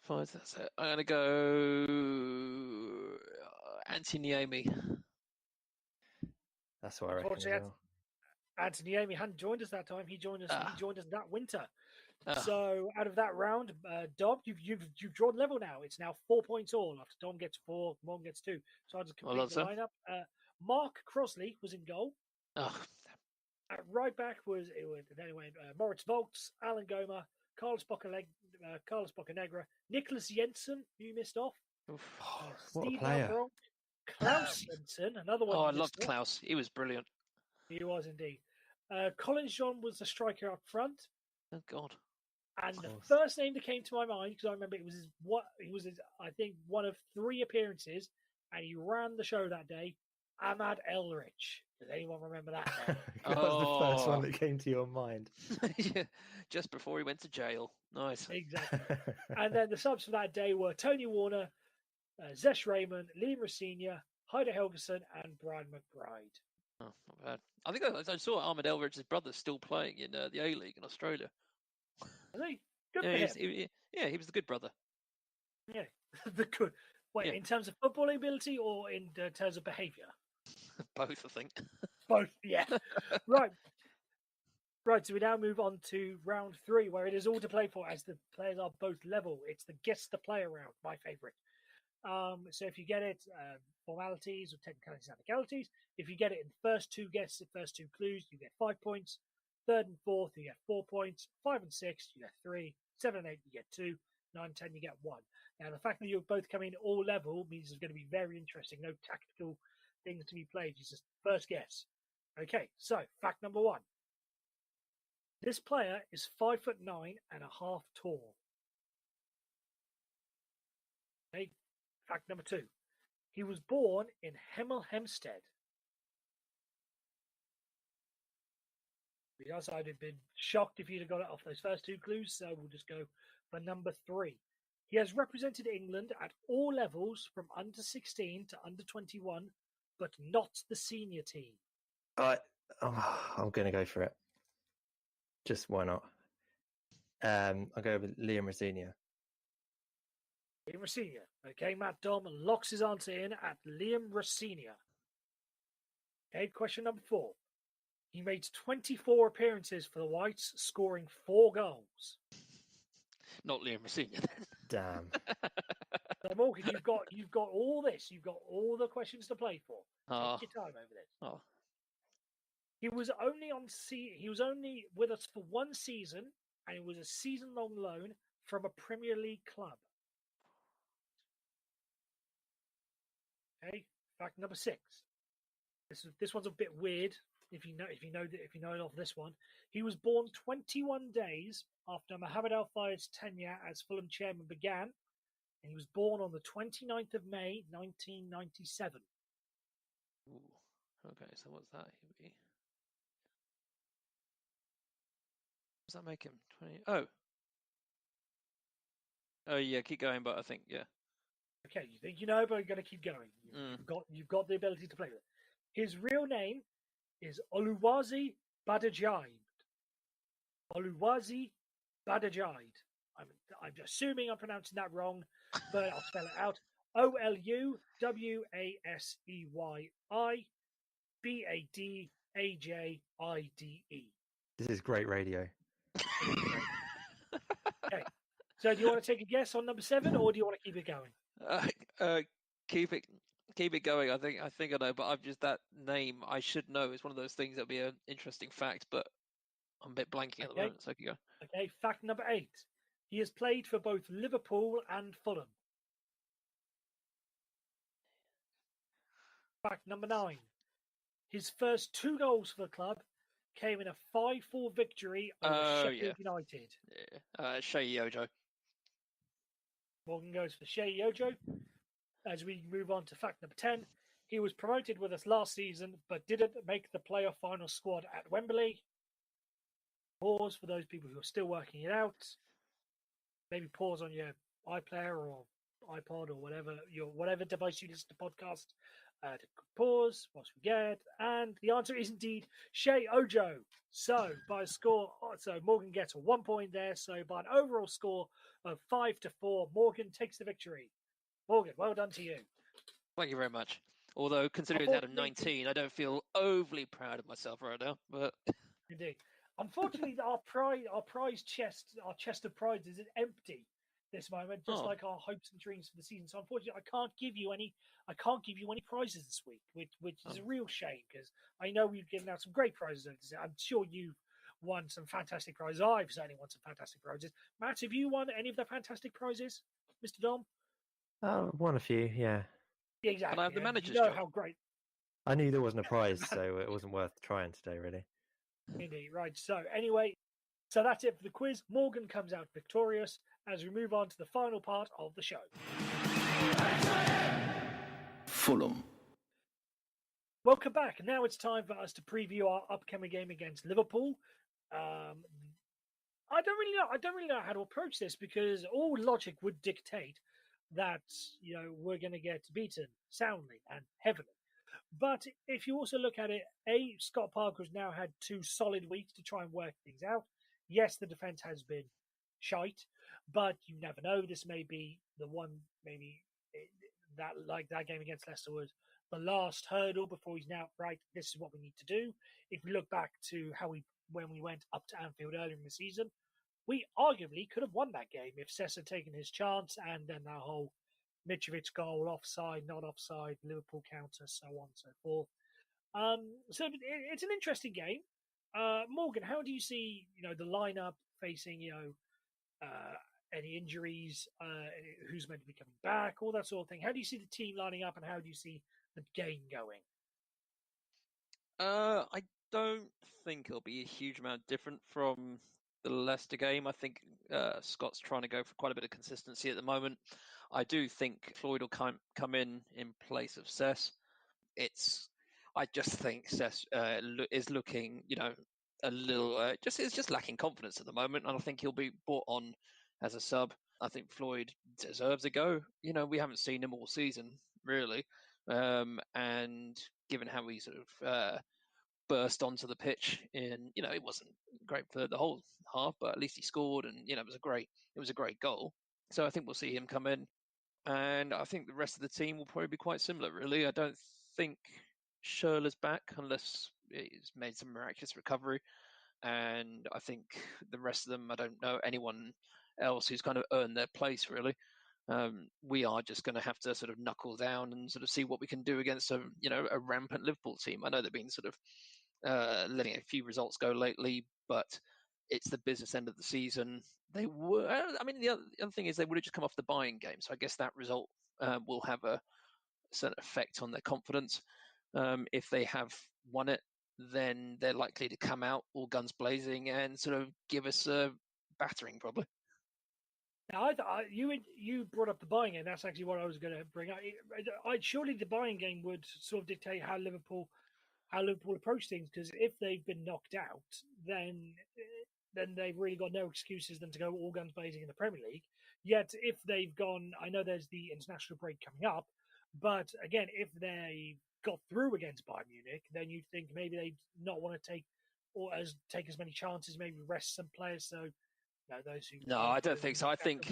Fine, that's it. I'm gonna go Anthony Niemi. that's what I reckon. As well. Anthony Niemi hadn't joined us that time. He joined us. He joined us that winter. Ah. So out of that round, Dom, you've drawn level now. It's now 4 points all. After Dom gets 4, Morgan gets 2. So I'll just complete the lineup. Mark Crossley was in goal. Oh. At right back was Moritz Volts, Alan Goma, Carlos Bocanegra, Nicholas Jensen, who you missed off. What a player. Malbronk, Klaus Jensen, another one. Oh, I loved Klaus. He was brilliant. He was indeed. Collins John was the striker up front. Oh God! And the first name that came to my mind, because I remember it was I think one of 3 appearances, and he ran the show that day. Ahmad Elrich. Does anyone remember that? That was the first one that came to your mind. Yeah, just before he went to jail. Nice. Exactly. And then the subs for that day were Tony Warner, Zesh Raymond, Liam Rossignol, Heider Helgeson, and Brian McBride. Oh, not bad. I think I saw Ahmed Elridge's brother still playing in the A-League in Australia. Is he? Good Yeah, for him. he was the good brother. Yeah, the good. Wait, Yeah. in terms of footballing ability or in terms of behaviour? Both, I think. Both, yeah. Right. Right, so we now move on to round 3, where it is all to play for as the players are both level. It's the guess the player round, my favourite. So if you get it, formalities or technicalities and legalities. If you get it in the first 2 guesses, the first 2 clues, you get 5 points. 3rd and 4th, you get 4 points. 5 and 6, you get 3. 7 and 8, you get 2. 9 and 10, you get 1. Now, the fact that you're both coming all level means it's going to be very interesting. No tactical things to be played. It's just first guess. Okay, so fact number 1. This player is 5'9.5" tall. Okay, fact number 2. He was born in Hemel Hempstead. Because I'd have been shocked if you'd have got it off those first 2 clues, so we'll just go for number 3. He has represented England at all levels from under 16 to under 21, but not the senior team. I'm going to go for it. Just why not? I'll go with Liam Rosenior. Liam Rosenior. Okay, Matt Domm locks his answer in at Liam Rosenior. Okay, question number 4. He made 24 appearances for the Whites, scoring 4 goals. Not Liam Rosenior then. Damn. So Morgan, you've got all this. You've got all the questions to play for. Take your time over this. Oh. He was only with us for 1 season, and it was a season-long loan from a Premier League club. Okay, fact number 6. This one's a bit weird. If you know it off this one, he was born 21 days after Mohamed Al Fayed's tenure as Fulham chairman began, and he was born on the 29th of May, 1997. Ooh. Okay, so what's that? What does that make him? 20? Oh yeah, keep going, but I think yeah. Okay, you think you know, but you're going to keep going. You've got the ability to play with it. His real name is Oluwazi Badajaid. Oluwazi Badajaid. I'm assuming I'm pronouncing that wrong, but I'll spell it out. OLUWASEYBADAJIDE. This is great radio. Okay. So do you want to take a guess on number 7, or do you want to keep it going? Keep it going. I think I know, but I've just that name I should know. It's one of those things that'll be an interesting fact, but I'm a bit blanking at the moment, so keep going. Okay, fact number 8. He has played for both Liverpool and Fulham. Fact number 9. His first 2 goals for the club came in a 5-4 victory over Sheffield United. Yeah, Shea Ojo. Morgan goes for Shea Ojo. As we move on to fact number 10, he was promoted with us last season, but didn't make the playoff final squad at Wembley. Pause for those people who are still working it out. Maybe pause on your iPlayer or iPod or whatever device you listen to podcast. To pause whilst we get it. And the answer is indeed Shea Ojo. So by a score, Morgan gets 1 point there. So by an overall score of 5-4, Morgan takes the victory. Morgan, well done to you. Thank you very much. Although considering it's out of 19, I don't feel overly proud of myself right now. But indeed, unfortunately, our prize chest, our chest of prizes is empty this moment, just like our hopes and dreams for the season. So unfortunately, I can't give you any prizes this week, which is a real shame because I know we've given out some great prizes over this. I'm sure you've won some fantastic prizes. I've certainly won some fantastic prizes. Matt, have you won any of the fantastic prizes, Mr. Dom? Won a few, yeah. Exactly. Can I have the manager's job? How great. I knew there wasn't a prize, so it wasn't worth trying today, really. Indeed, right. So anyway, so that's it for the quiz. Morgan comes out victorious as we move on to the final part of the show. Fulham. Welcome back. Now it's time for us to preview our upcoming game against Liverpool. I don't really know how to approach this because all logic would dictate that we're going to get beaten soundly and heavily. But if you also look at it, Scott Parker has now had 2 solid weeks to try and work things out. Yes, the defence has been shite, but you never know. This may be the one, maybe that game against Leicester was the last hurdle before he's now, right, this is what we need to do. If we look back to when we went up to Anfield earlier in the season, we arguably could have won that game if Cesc had taken his chance, and then that whole Mitrovic goal, offside, not offside, Liverpool counter, so on and so forth. So it's an interesting game. Morgan, how do you see the lineup facing any injuries, who's meant to be coming back, all that sort of thing? How do you see the team lining up, and how do you see the game going? I don't think it'll be a huge amount different from the Leicester game. I think Scott's trying to go for quite a bit of consistency at the moment. I do think Floyd will come in place of Cesc. I just think Cesc is looking, a little it's just lacking confidence at the moment, and I think he'll be brought on as a sub. I think Floyd deserves a go. We haven't seen him all season really, and given how he sort of burst onto the pitch it wasn't great for the whole half, but at least he scored, and it was a great goal. So I think we'll see him come in, and I think the rest of the team will probably be quite similar. Really, I don't think Schürrle's back unless he's made some miraculous recovery, and I think the rest of them, I don't know anyone else who's kind of earned their place really. We are just going to have to sort of knuckle down and sort of see what we can do against a rampant Liverpool team. I know they've been sort of letting a few results go lately, but it's the business end of the season. They were. I mean, the other thing is they would have just come off the buying game, so I guess that result will have a certain effect on their confidence. If they have won it, then they're likely to come out all guns blazing and sort of give us a battering, probably. Now, you brought up the buying game. That's actually what I was going to bring up. Surely the buying game would sort of dictate how Liverpool approach things, because if they've been knocked out, then they've really got no excuses than to go all guns blazing in the Premier League. Yet if they've gone, I know there's the international break coming up, but again, if they got through against Bayern Munich, then you'd think maybe they'd not want to take as many chances, maybe rest some players. So those who no, I don't think so. I think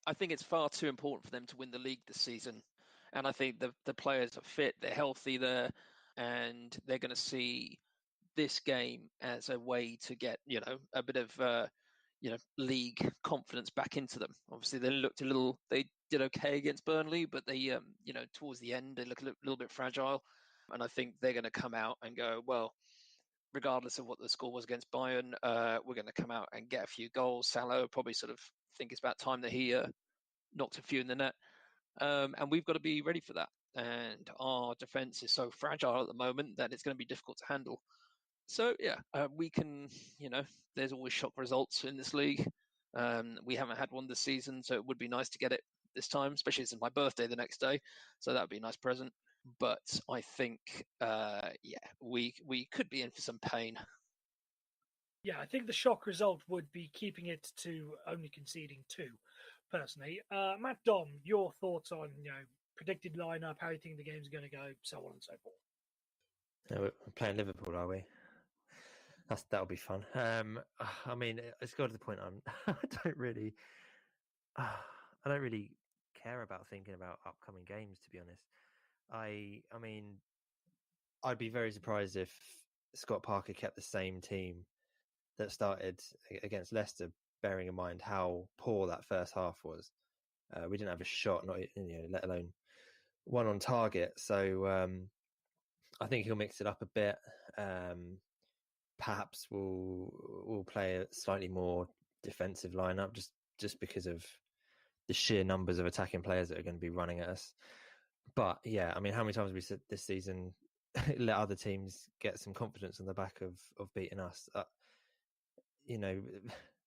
it's far too important for them to win the league this season, and I think the players are fit, they're healthy there, and they're going to see this game as a way to get a bit of league confidence back into them. Obviously, they did okay against Burnley, but they towards the end they look a little bit fragile, and I think they're going to come out and go, well, regardless of what the score was against Bayern, we're going to come out and get a few goals. Salah probably sort of think it's about time that he knocked a few in the net, and we've got to be ready for that. And our defence is so fragile at the moment that it's going to be difficult to handle. So yeah, we can. There's always shock results in this league. We haven't had one this season, so it would be nice to get it this time, especially since it's my birthday the next day. So that would be a nice present. But I think, we could be in for some pain. Yeah, I think the shock result would be keeping it to only conceding 2, personally. Matt Domm, your thoughts on predicted lineup, how you think the game's going to go, so on and so forth. We're playing Liverpool, are we? That'll be fun. I mean, it's got to the point I don't really care about thinking about upcoming games, to be honest. I mean, I'd be very surprised if Scott Parker kept the same team that started against Leicester, bearing in mind how poor that first half was. We didn't have a shot, let alone one on target. So I think he'll mix it up a bit. Perhaps we'll play a slightly more defensive lineup just because of the sheer numbers of attacking players that are going to be running at us. But yeah, I mean, how many times have we said this season, let other teams get some confidence on the back of beating us?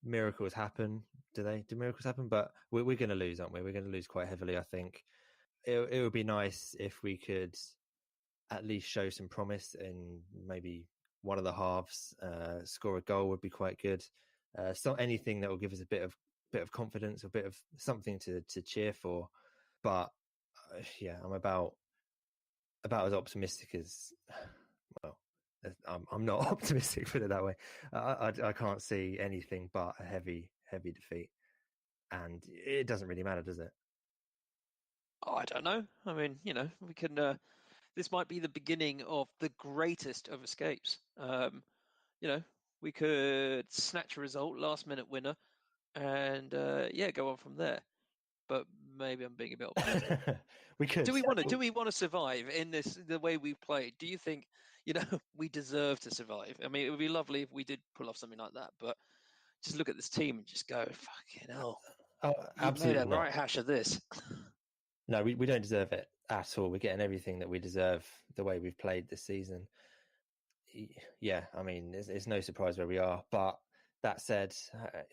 Miracles happen. Do miracles happen? But we're going to lose, aren't we? We're going to lose quite heavily, I think. It would be nice if we could at least show some promise in maybe one of the halves. Score a goal would be quite good. So anything that will give us a bit of bit of confidence, a bit of something to cheer for. But yeah, I'm about as optimistic as well. I'm not optimistic, put it that way. I can't see anything but a heavy defeat, and it doesn't really matter, does it? Oh, I don't know. I mean, we can. This might be the beginning of the greatest of escapes. We could snatch a result, last minute winner, and go on from there. But maybe I'm being a bit optimistic. We could. Do we want to survive in the way we've played? Do you think we deserve to survive? I mean, it would be lovely if we did pull off something like that, but just look at this team and just go, fucking hell. Absolutely made a right hash of this. No, we don't deserve it at all. We're getting everything that we deserve the way we've played this season. Yeah, I mean, it's no surprise where we are. But that said,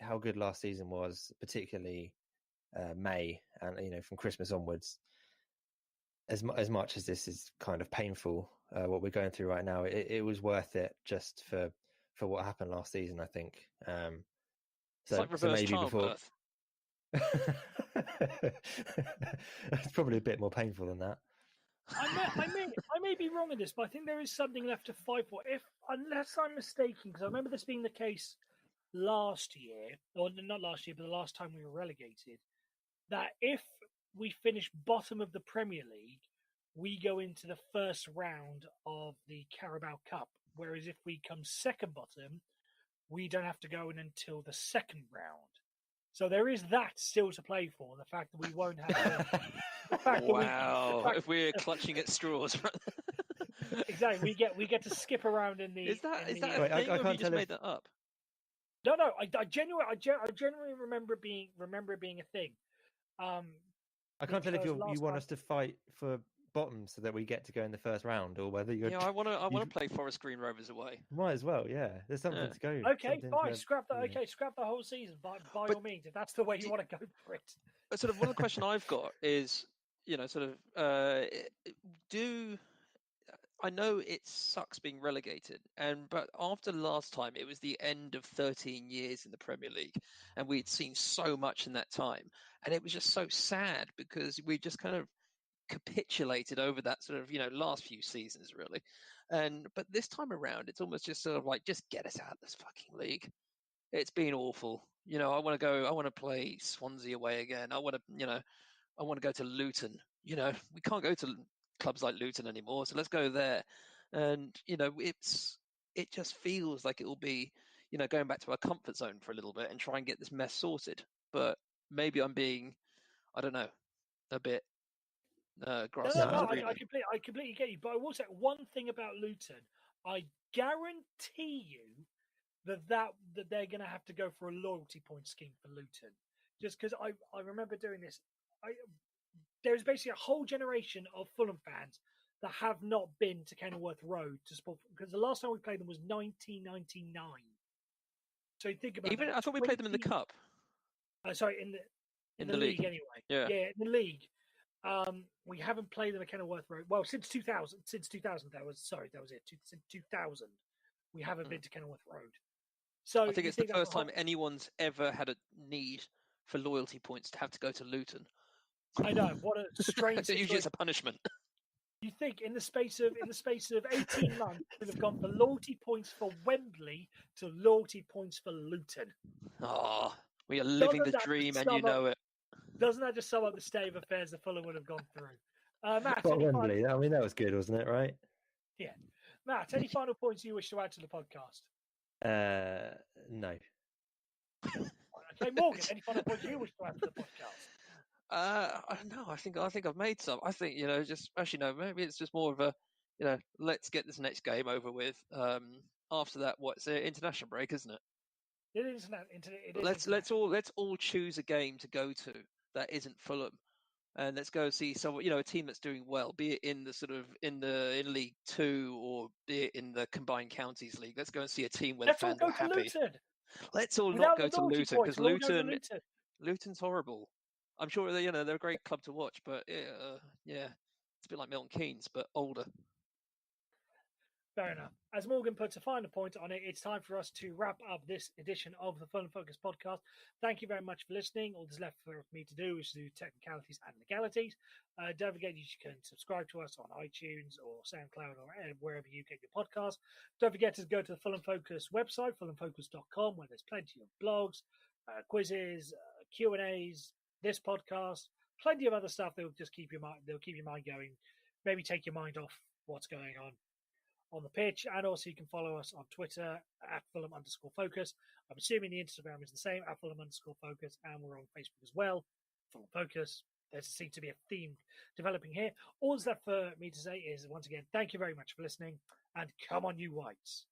how good last season was, particularly May and from Christmas onwards, as much as this is kind of painful, what we're going through right now, it was worth it just for what happened last season, I think. It's like reverse childbirth. It's probably a bit more painful than that. I may be wrong in this, but I think there is something left to fight for, unless I'm mistaken, because I remember this being the case last year, or not last year, but the last time we were relegated, that if we finish bottom of the Premier League, we go into the first round of the Carabao Cup, whereas if we come second bottom, we don't have to go in until the second round. So there is that still to play for. The fact that we won't have to. If we're clutching at straws. Exactly. We get to skip around in the. Is that a thing, I or have you just made that up? No. I genuinely remember it being a thing. I can't tell if you want us to fight for bottom so that we get to go in the first round, or whether you're. Yeah, I want to play Forest Green Rovers away. Might as well, yeah. There's something to go. Okay, fine. Scrap that. Okay, scrap the whole season by all means, if that's the way you want to go for it. Sort of one of the question I've got is, I know it sucks being relegated, but after last time, it was the end of 13 years in the Premier League, and we'd seen so much in that time, and it was just so sad because we just kind of capitulated over that sort of last few seasons, really. But this time around, it's almost just sort of like, just get us out of this fucking league. It's been awful. I want to play Swansea away again. I want to go to Luton. We can't go to clubs like Luton anymore, so let's go there. And it just feels like it will be going back to our comfort zone for a little bit and try and get this mess sorted. But maybe I'm being, I don't know, a bit grass. No, I completely get you. But I will say one thing about Luton: I guarantee you that they're going to have to go for a loyalty point scheme for Luton. Just because I remember doing this. There's basically a whole generation of Fulham fans that have not been to Kenilworth Road to support, because the last time we played them was 1999. So you think about I thought we played them in the cup. Sorry, in the league anyway. Yeah, in the league. We haven't played them at Kenilworth Road. Well, since 2000. Since 2000, that was it. Since 2000, we haven't been to Kenilworth Road. So I think it's the first time anyone's ever had a need for loyalty points to have to go to Luton. I know, what a strange. It's usually a punishment. You think in the space of 18 months, we'll have gone from loyalty points for Wembley to loyalty points for Luton. Oh, we are living the dream, and you know it. Doesn't that just sum up the state of affairs that Fulham would have gone through? Matt, Wembley. I mean, that was good, wasn't it? Right? Yeah. Matt, any final points you wish to add to the podcast? No. Okay, Morgan, any final points you wish to add to the podcast? No, I think I've made some. I think maybe it's just more of a let's get this next game over with. After that, what's it? International break, isn't it? It is. Let's all choose a game to go to that isn't Fulham, and let's go see a team that's doing well, be it in the in League Two or be it in the Combined Counties League. Let's go and see a team where the fans are happy. Let's all not go to Luton because Luton's horrible. I'm sure they're a great club to watch, but it's a bit like Milton Keynes, but older. Fair enough. As Morgan puts a final point on it, it's time for us to wrap up this edition of the Fulham Focussed podcast. Thank you very much for listening. All that's left for me to do is to do technicalities and legalities. Don't forget you can subscribe to us on iTunes or SoundCloud or wherever you get your podcasts. Don't forget to go to the Fulham Focussed website, fulhamfocussed.com, where there's plenty of blogs, quizzes, Q&As, this podcast, plenty of other stuff that will just keep your mind going, maybe take your mind off what's going on the pitch. And also you can follow us on Twitter at Fulham_Focus. I'm assuming the Instagram is the same, at Fulham_Focus, and we're on Facebook as well, Fulham Focus. There seems to be a theme developing here. All that's left for me to say is, once again, thank you very much for listening, and come on, you Whites.